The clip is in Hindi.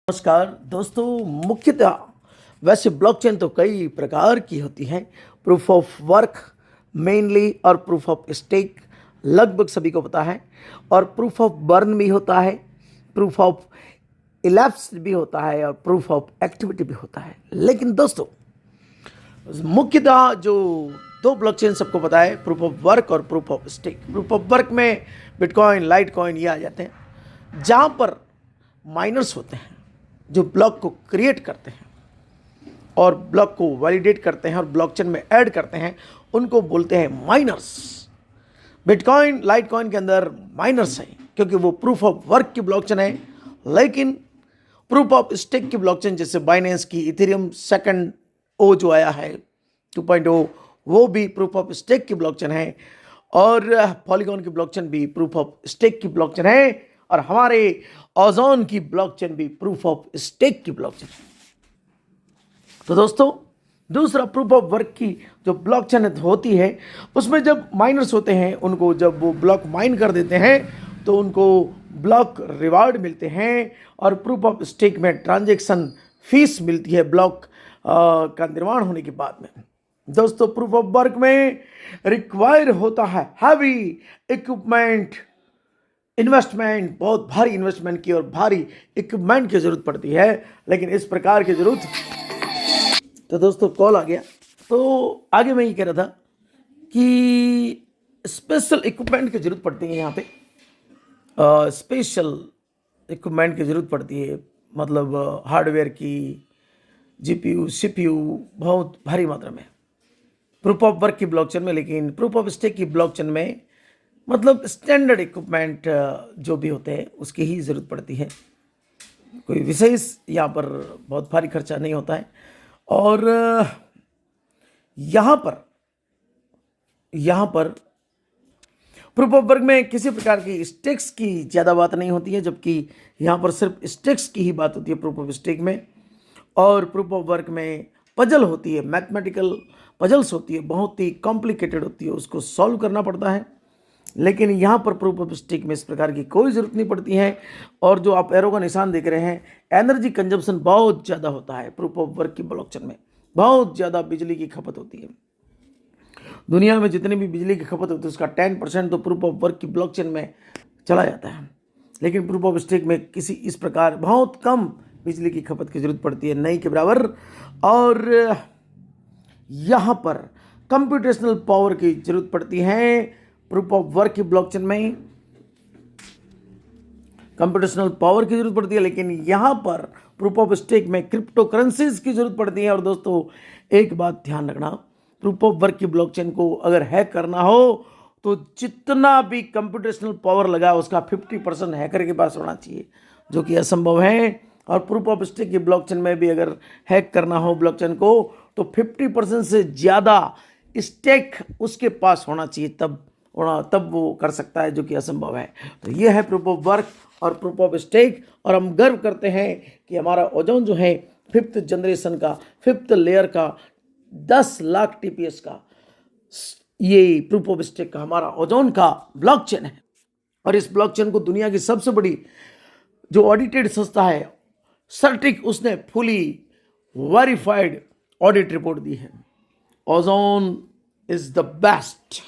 नमस्कार दोस्तों। मुख्यतः वैसे ब्लॉकचेन तो कई प्रकार की होती हैं। प्रूफ ऑफ वर्क मेनली और प्रूफ ऑफ स्टेक लगभग सभी को पता है, और प्रूफ ऑफ बर्न भी होता है, प्रूफ ऑफ इलैप्स भी होता है, और प्रूफ ऑफ एक्टिविटी भी होता है। लेकिन दोस्तों मुख्यतः जो दो ब्लॉकचेन सबको पता है, प्रूफ ऑफ वर्क और proof of stake. Proof of work में बिटकॉइन, लाइटकॉइन ये आ जाते हैं, जहाँ पर माइनर्स होते हैं जो ब्लॉक को क्रिएट करते हैं और ब्लॉक को वैलिडेट करते हैं और ब्लॉकचेन में ऐड करते हैं, उनको बोलते हैं माइनर्स। बिटकॉइन, लाइटकॉइन के अंदर माइनर्स हैं क्योंकि वो प्रूफ ऑफ वर्क की ब्लॉकचेन है। लेकिन प्रूफ ऑफ स्टेक की ब्लॉकचेन जैसे बाइनेंस की इथेरियम सेकंड ओ जो आया है 2.0, वो भी प्रूफ ऑफ स्टेक की ब्लॉकचेन है, और पॉलीगॉन की ब्लॉकचेन भी प्रूफ ऑफ स्टेक की ब्लॉकचेन है, और हमारे ओजोन की ब्लॉकचेन भी प्रूफ ऑफ स्टेक की ब्लॉकचेन है। तो दोस्तों दूसरा प्रूफ ऑफ वर्क की जो ब्लॉकचेन होती है, उसमें जब माइनर्स होते हैं, उनको जब वो ब्लॉक माइन कर देते हैं तो उनको ब्लॉक रिवार्ड मिलते हैं, और प्रूफ ऑफ स्टेक में ट्रांजैक्शन फीस मिलती है ब्लॉक का निर्माण होने के बाद में। दोस्तों प्रूफ ऑफ वर्क में रिक्वायर होता है हैवी इक्विपमेंट, इन्वेस्टमेंट, बहुत भारी इन्वेस्टमेंट की और भारी इक्विपमेंट की जरूरत पड़ती है। लेकिन इस प्रकार की जरूरत, तो दोस्तों कॉल आ गया, तो आगे मैं ये कह रहा था कि स्पेशल इक्विपमेंट की जरूरत पड़ती है। यहाँ पे स्पेशल इक्विपमेंट की जरूरत पड़ती है, मतलब हार्डवेयर की, जीपीयू, सीपीयू, बहुत भारी मात्रा में प्रूफ ऑफ वर्क की ब्लॉकचेन में। लेकिन प्रूफ ऑफ स्टेक की ब्लॉकचेन में मतलब स्टैंडर्ड इक्विपमेंट जो भी होते हैं उसकी ही ज़रूरत पड़ती है। कोई विशेष यहाँ पर बहुत भारी खर्चा नहीं होता है। और यहाँ पर प्रूफ ऑफ वर्क में किसी प्रकार की स्टेक्स की ज़्यादा बात नहीं होती है, जबकि यहाँ पर सिर्फ स्टेक्स की ही बात होती है प्रूफ ऑफ स्टेक में। और प्रूफ ऑफ वर्क में पजल होती है, मैथमेटिकल पजल्स होती है, बहुत ही कॉम्प्लिकेटेड होती है, उसको सॉल्व करना पड़ता है। लेकिन यहाँ पर प्रूफ ऑफ स्टेक में इस प्रकार की कोई ज़रूरत नहीं पड़ती है। और जो आप एरो का निशान देख रहे हैं, एनर्जी कंजम्पशन बहुत ज़्यादा होता है प्रूफ ऑफ वर्क की ब्लॉकचेन में, बहुत ज़्यादा बिजली की खपत होती है। दुनिया में जितनी भी बिजली की खपत होती है उसका 10% तो प्रूफ ऑफ वर्क की ब्लॉकचेन में चला जाता है। लेकिन प्रूफ ऑफ स्टेक में किसी इस प्रकार बहुत कम बिजली की खपत की जरूरत पड़ती है, नहीं के बराबर। और यहाँ पर कंप्यूटेशनल पावर की जरूरत पड़ती है प्रूफ ऑफ वर्क की ब्लॉकचेन में, कंप्यूटेशनल पावर की जरूरत पड़ती है। लेकिन यहाँ पर प्रूफ ऑफ स्टेक में क्रिप्टो करेंसीज की जरूरत पड़ती है। और दोस्तों एक बात ध्यान रखना, प्रूफ ऑफ वर्क की ब्लॉकचेन को अगर हैक करना हो तो जितना भी कंप्यूटेशनल पावर लगा उसका 50% हैकर के पास होना चाहिए, जो कि असंभव है। और प्रूफ ऑफ स्टेक की ब्लॉकचेन में भी अगर हैक करना हो ब्लॉकचेन को तो 50% से ज़्यादा स्टेक उसके पास होना चाहिए, तब वो कर सकता है, जो कि असंभव है। तो ये है प्रूफ ऑफ वर्क और प्रूफ ऑफ स्टेक। और हम गर्व करते हैं कि हमारा ओजोन जो है 5th जनरेशन का, 5th लेयर का, 10 लाख TPS का ये प्रूफ ऑफ स्टेक का हमारा ओजोन का ब्लॉकचेन है। और इस ब्लॉकचेन को दुनिया की सबसे बड़ी जो ऑडिटेड संस्था है सर्टिक, उसने फुली वेरीफाइड ऑडिट रिपोर्ट दी है। Ozone is the best.